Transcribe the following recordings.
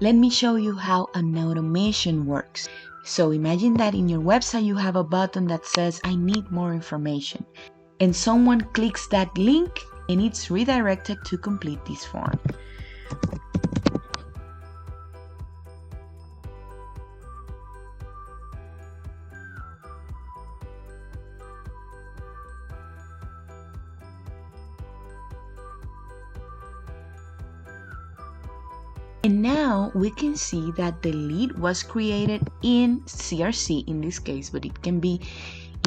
Let me show you how an automation works. So imagine that in your website you have a button that says, I need more information. And someone clicks that link and it's redirected to complete this form. And now we can see that the lead was created in CRC in this case, but it can be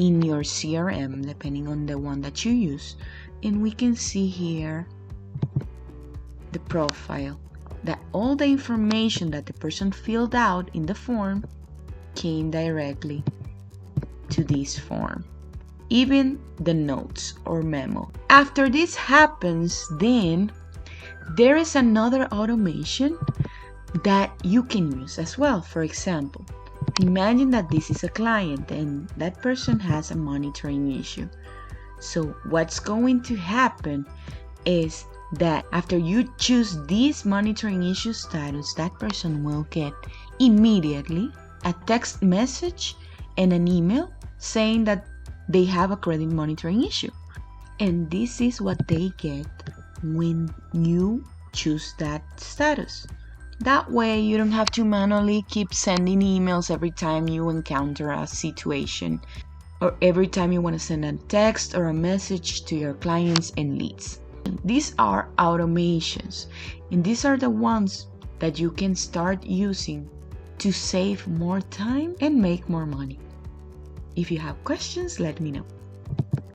in your CRM depending on the one that you use. And we can see here the profile, that all the information that the person filled out in the form came directly to this form, even the notes or memo. After this happens, then there is another automation that you can use as well. For example, imagine that this is a client and that person has a monitoring issue. So what's going to happen is that after you choose this monitoring issue status, that person will get immediately a text message and an email saying that they have a credit monitoring issue. And this is what they get when you choose that status. That way you don't have to manually keep sending emails every time you encounter a situation or every time you want to send a text or a message to your clients and leads. These are automations, and these are the ones that you can start using to save more time and make more money. If you have questions, let me know.